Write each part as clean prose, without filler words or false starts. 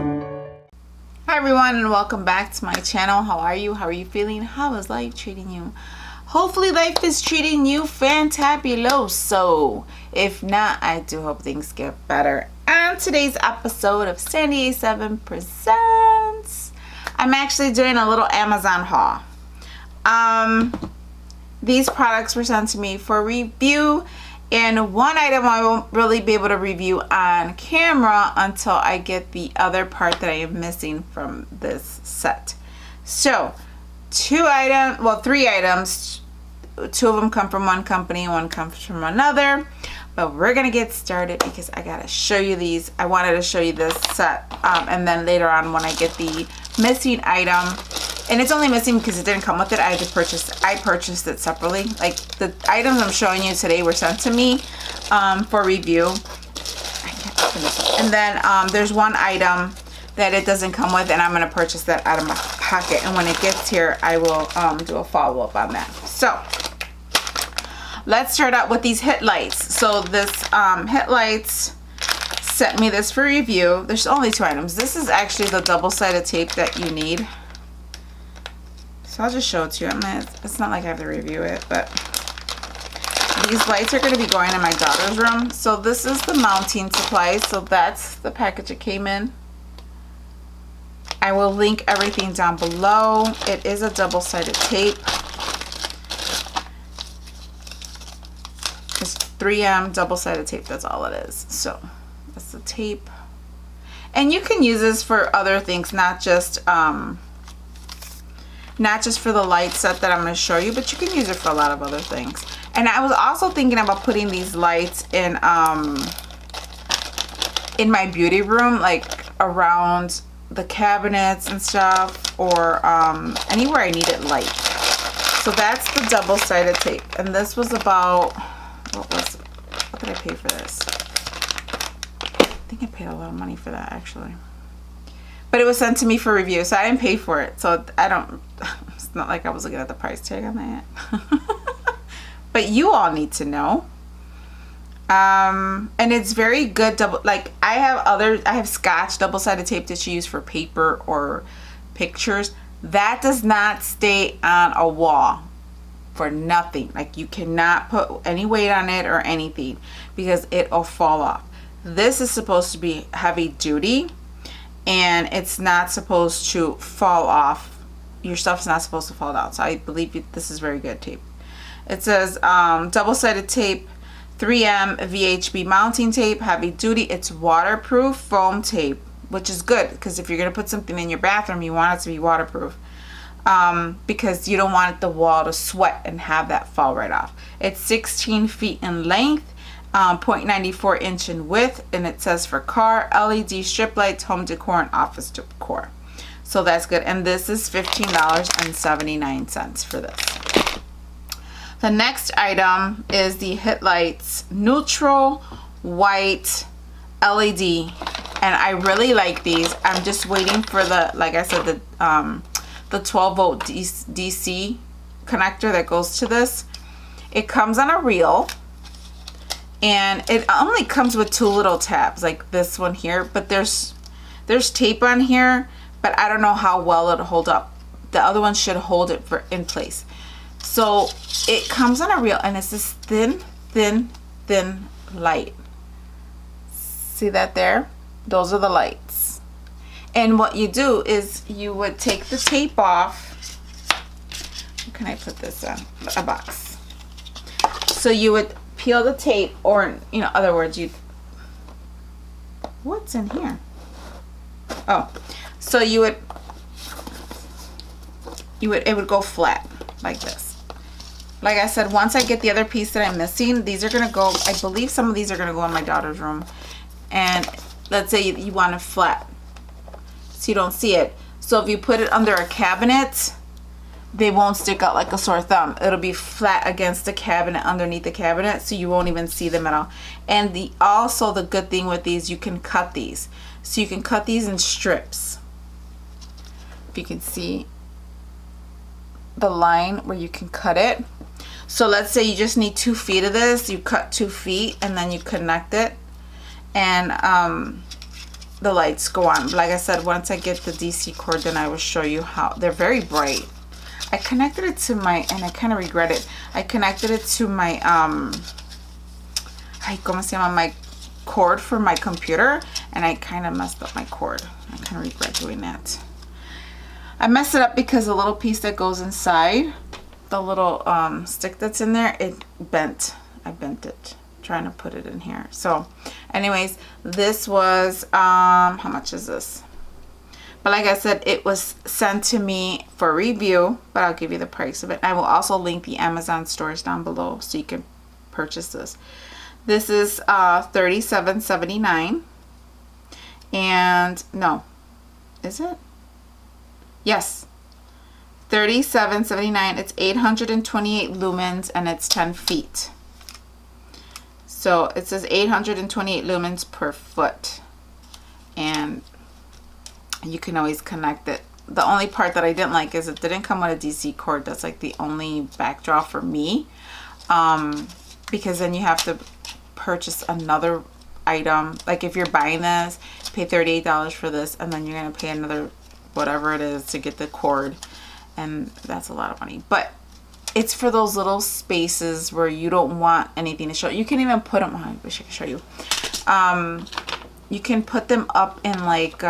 Hi everyone, and welcome back to my channel. How are you? How are you feeling? How is life treating you? Hopefully life is treating you fantabuloso. If not, I do hope things get better. On today's episode of Sandy-MMVKBKWU Presents, I'm actually doing a little Amazon haul. These products were sent to me for review, and one item I won't really be able to review on camera until I get the other part that I am missing from this set. So, three items. Two of them come from one company, one comes from another. But we're gonna get started because I gotta show you these. I wanted to show you this set, and then later on when I get the missing item, and it's only missing because it didn't come with it. I purchased it separately. Like, the items I'm showing you today were sent to me for review. I can't open this up. And then there's one item that it doesn't come with, and I'm gonna purchase that out of my pocket. And when it gets here, I will do a follow-up on that. So let's start out with these Hitlights. So this Hitlights sent me this for review. There's only two items. This is actually the double-sided tape that you need. So I'll just show it to you. It's not like I have to review it, but these lights are going to be going in my daughter's room. So this is the mounting supplies. So that's the package it came in. I will link everything down below. It is a double-sided tape. It's 3M double-sided tape. That's all it is. So that's the tape. And you can use this for other things, not just for the light set that I'm going to show you, but you can use it for a lot of other things. And I was also thinking about putting these lights in my beauty room, like around the cabinets and stuff, or anywhere I need it light. So that's the double-sided tape. And this was about, what did I pay for this? I think I paid a lot of money for that, actually. But it was sent to me for review, so I didn't pay for it. So it's not like I was looking at the price tag on that. But you all need to know. And it's very good I have Scotch double-sided tape that you use for paper or pictures. That does not stay on a wall for nothing. Like, you cannot put any weight on it or anything because it'll fall off. This is supposed to be heavy duty, and it's not supposed to fall off. Your stuff's not supposed to fall down. So I believe this is very good tape. It says double-sided tape, 3M VHB mounting tape, heavy duty. It's waterproof foam tape, which is good because if you're going to put something in your bathroom, you want it to be waterproof, because you don't want the wall to sweat and have that fall right off. It's 16 feet in length, 0.94 inch in width, and it says for car, LED strip lights, home decor, and office decor. So that's good. And this is $15.79 for this. The next item is the Hitlights Neutral White LED, and I really like these. I'm just waiting for like I said, the 12-volt DC connector that goes to this. It comes on a reel, and it only comes with two little tabs, like this one here, but there's tape on here, but I don't know how well it'll hold up. The other one should hold it in place. So it comes on a reel, and it's this thin light. See that there? Those are the lights. And what you do is you would take the tape off. Where can I put this on? A box. So you would peel the tape, or in other words, what's in here? Oh, so it would go flat like this. Like I said, once I get the other piece that I'm missing, these are going to go, I believe some of these are going to go in my daughter's room. And let's say you want it flat so you don't see it. So if you put it under a cabinet, they won't stick out like a sore thumb. It'll be flat against the cabinet, underneath the cabinet, so you won't even see them at all. And also the good thing with these, you can cut these. So you can cut these in strips. If you can see the line where you can cut it. So let's say you just need 2 feet of this, you cut 2 feet and then you connect it, and the lights go on. Like I said, once I get the DC cord, then I will show you how. They're very bright. I connected it to my, and I kind of regret it, I connected it to my ¿cómo se llama? My cord for my computer, and I kind of messed up my cord. I kind of regret doing that. I messed it up because the little piece that goes inside, the little stick that's in there, it bent. I bent it trying to put it in here. So anyways, this was how much is this? But like I said, it was sent to me for review, but I'll give you the price of it. I will also link the Amazon stores down below so you can purchase this. This is $37.79. And no, is it? Yes, $37.79. It's 828 lumens and it's 10 feet. So it says 828 lumens per foot, and you can always connect it. The only part that I didn't like is it didn't come with a DC cord. That's like the only backdraw for me, because then you have to purchase another item. Like if you're buying this, pay $38 for this, and then you're gonna pay another whatever it is to get the cord, and that's a lot of money. But it's for those little spaces where you don't want anything to show. You can even put them, oh, I wish I could show you. You can put them up in like,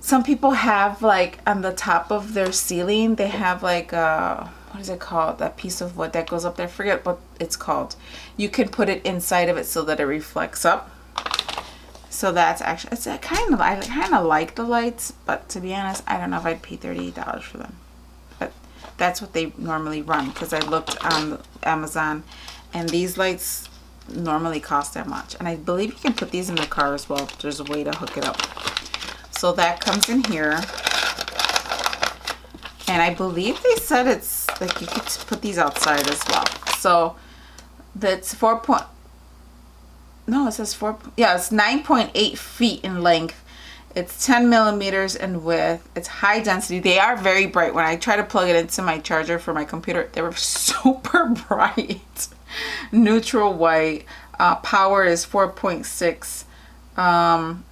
some people have like on the top of their ceiling, they have like, what is it called? That piece of wood that goes up there. I forget what it's called. You can put it inside of it so that it reflects up. So that's actually, I kind of like the lights, but to be honest, I don't know if I'd pay $38 for them. But that's what they normally run, because I looked on Amazon and these lights normally cost that much. And I believe you can put these in the car as well. There's a way to hook it up. So that comes in here. And I believe they said it's like you could put these outside as well. So that's it says it's 9.8 feet in length. It's 10 millimeters in width. It's high density. They are very bright. When I try to plug it into my charger for my computer, they were super bright. Neutral white. Power is 4.6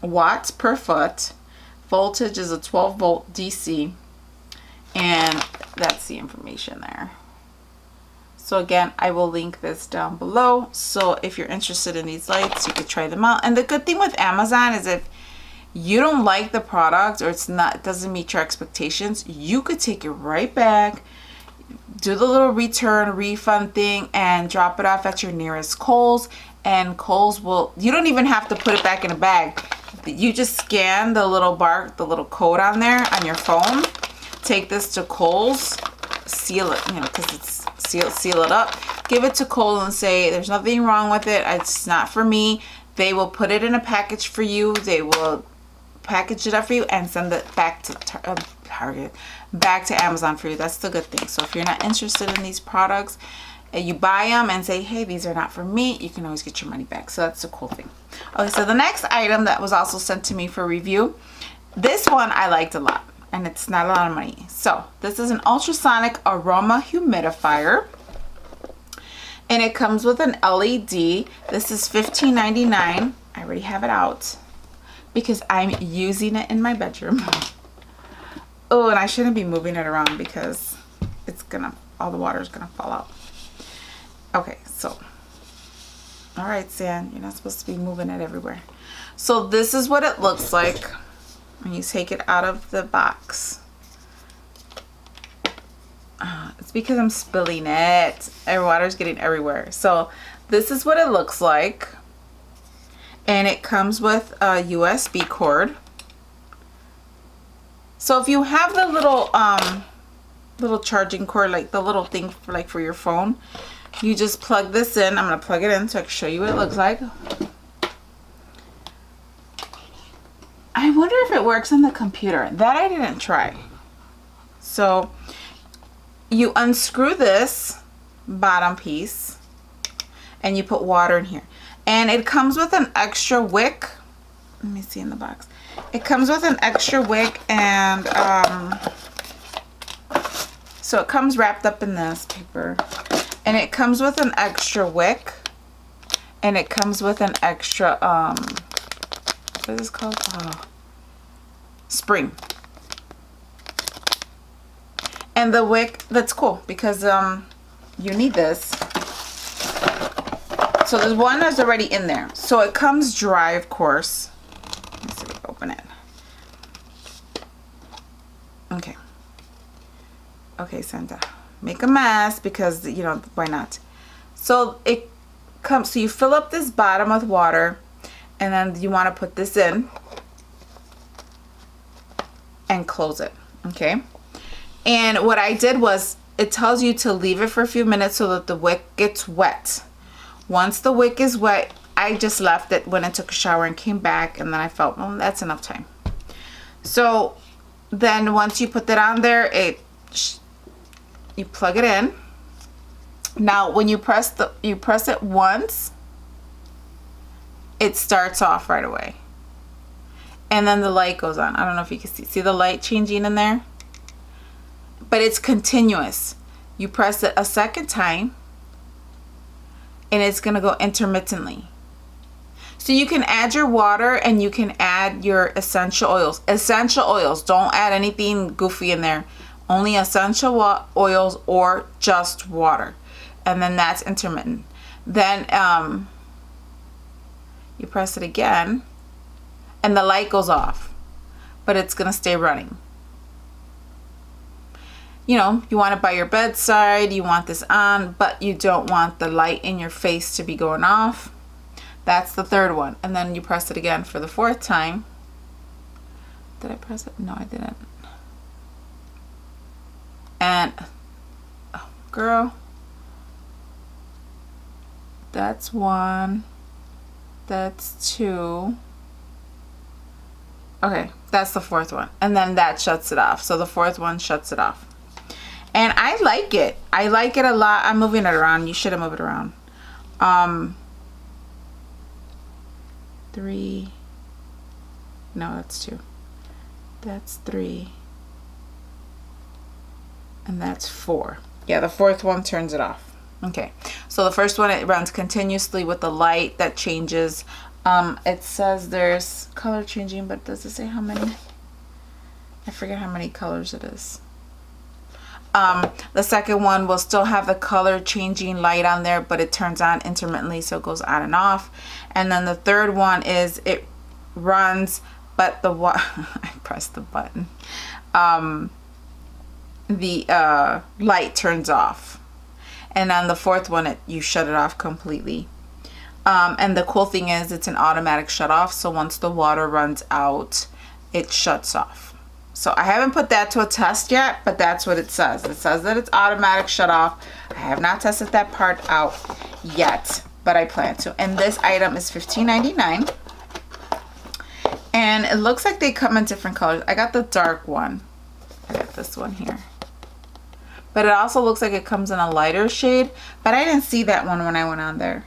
watts per foot. Voltage is a 12 volt DC. And that's the information there. So again, I will link this down below. So if you're interested in these lights, you could try them out. And the good thing with Amazon is if you don't like the product or it doesn't meet your expectations, you could take it right back, do the little return refund thing, and drop it off at your nearest Kohl's. And Kohl's will, you don't even have to put it back in a bag. You just scan the little the little code on there on your phone. Take this to Kohl's, seal it, because it's seal it up. Give it to Kohl's and say there's nothing wrong with it. It's not for me. They will put it in a package for you. They will package it up for you and send it back to Target, back to Amazon for you. That's the good thing. So if you're not interested in these products, you buy them and say, hey, these are not for me, you can always get your money back. So that's the cool thing. Okay, so the next item that was also sent to me for review, this one I liked a lot, and it's not a lot of money. So this is an ultrasonic aroma humidifier, and it comes with an LED. This is $15.99. I already have it out because I'm using it in my bedroom. Oh, and I shouldn't be moving it around because it's all the water is gonna fall out. Okay, so all right, San, you're not supposed to be moving it everywhere. So this is what it looks like when you take it out of the box. It's because I'm spilling it. And water's getting everywhere. So this is what it looks like. And it comes with a USB cord. So if you have the little charging cord, like the little thing for your phone, you just plug this in. I'm going to plug it in so I can show you what it looks like. I wonder if it works on the computer. That I didn't try. So you unscrew this bottom piece and you put water in here. And it comes with an extra wick. Let me see in the box. It comes with an extra wick, and so it comes wrapped up in this paper. And it comes with an extra wick, and it comes with an extra what is this called? Spring. And the wick, that's cool because you need this. So there's one that's already in there. So it comes dry, of course. Let's see if we can open it. Okay. Okay, Santa. Make a mess because, you know, why not? So it comes, so you fill up this bottom with water, and then you want to put this in and close it. Okay. And what I did was, it tells you to leave it for a few minutes so that the wick gets wet. Once the wick is wet, I just left it, went and took a shower and came back, and then I felt, well, that's enough time. So then once you put that on there, you plug it in. Now when you press it once, it starts off right away. And then the light goes on. I don't know if you can see the light changing in there? But it's continuous. You press it a second time and it's gonna go intermittently. So you can add your water and you can add your essential oils. Essential oils, don't add anything goofy in there. Only essential oils or just water. And then that's intermittent. Then you press it again and the light goes off, but it's gonna stay running. You know, you want it by your bedside, you want this on, but you don't want the light in your face to be going off. That's the third one. And then you press it again for the fourth time. Did I press it? No, I didn't. And, oh, girl, that's one, that's two. Okay, that's the fourth one. And then that shuts it off. So the fourth one shuts it off. And I like it. I like it a lot. I'm moving it around. You shouldn't move it around. 3. No, that's 2. That's 3. And that's 4. Yeah, the fourth one turns it off. Okay. So the first one, it runs continuously with the light that changes. It says there's color changing, but does it say how many? I forget how many colors it is. The second one will still have the color changing light on there, but it turns on intermittently, so it goes on and off. And then the third one is it runs, but the I pressed the button. The light turns off. And on the fourth one, you shut it off completely. And the cool thing is it's an automatic shut off, so once the water runs out, it shuts off. So I haven't put that to a test yet, but that's what it says. It says that it's automatic shut off. I have not tested that part out yet, but I plan to. And this item is $15.99. And it looks like they come in different colors. I got the dark one. I got this one here. But it also looks like it comes in a lighter shade, but I didn't see that one when I went on there.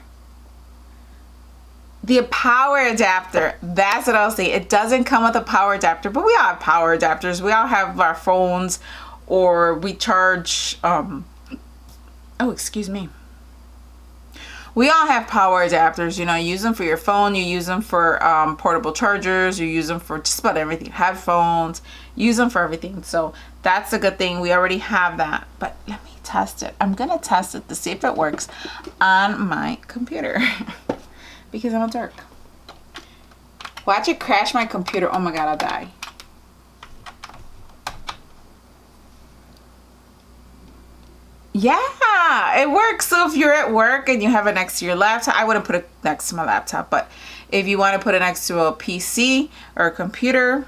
The power adapter, that's what I'll say. It doesn't come with a power adapter, but we all have power adapters. We all have our phones, or we charge, oh, excuse me. We all have power adapters, you know, you use them for your phone, you use them for portable chargers, you use them for just about everything, headphones, use them for everything. So that's a good thing. We already have that, but let me test it. I'm gonna test it to see if it works on my computer. Because I'm a dork. Watch it crash my computer. Oh my god, I'll die. Yeah, it works. So if you're at work and you have it next to your laptop, I wouldn't put it next to my laptop, but if you want to put it next to a PC or a computer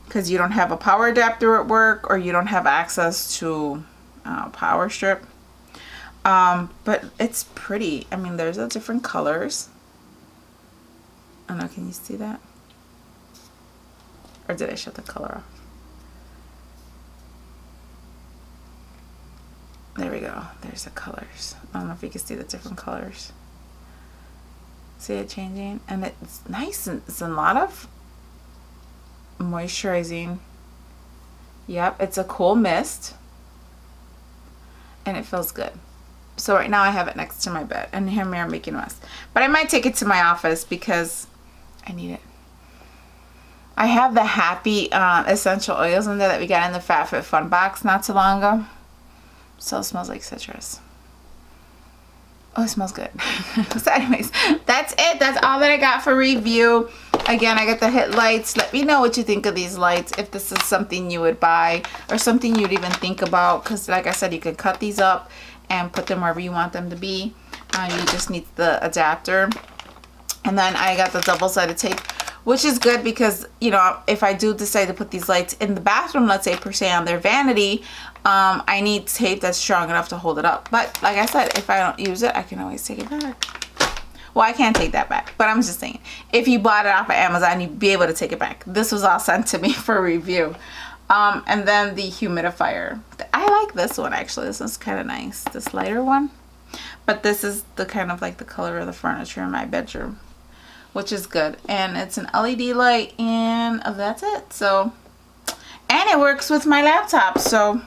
because you don't have a power adapter at work or you don't have access to power strip, but it's pretty. I mean, there's the different colors. I don't know, can you see that? Or did I shut the color off? There we go. There's the colors. I don't know if you can see the different colors. See it changing? And it's nice. And it's a lot of moisturizing. Yep, it's a cool mist. And it feels good. So right now I have it next to my bed. And here I'm making a mess. But I might take it to my office because I need it. I have the Happy essential oils in there that we got in the FabFitFun box not too long ago. So it smells like citrus. Oh, it smells good. So anyways, that's it. That's all that I got for review. Again, I got the Hitlights. Let me know what you think of these lights, if this is something you would buy or something you'd even think about, because like I said, you can cut these up and put them wherever you want them to be. You just need the adapter. And then I got the double-sided tape, which is good because, you know, if I do decide to put these lights in the bathroom, let's say per se on their vanity, I need tape that's strong enough to hold it up. But like I said, if I don't use it, I can always take it back. Well, I can't take that back, but I'm just saying, if you bought it off of Amazon, you'd be able to take it back. This was all sent to me for review. And then the humidifier. I like this one, actually. This one's kind of nice, this lighter one. But this is the kind of like the color of the furniture in my bedroom, which is good. And it's an LED light, and that's it. So, and it works with my laptop, so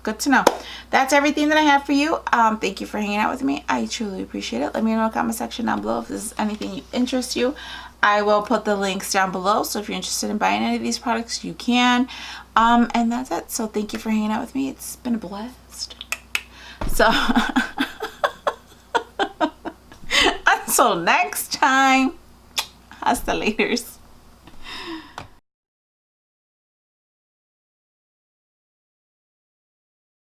good to know. That's everything that I have for you. Thank you for hanging out with me. I truly appreciate it. Let me know in the comment section down below if this is anything that interests you. I will put the links down below, so if you're interested in buying any of these products, you can. And that's it. So thank you for hanging out with me. It's been a blast. So until next time, hasta laterz.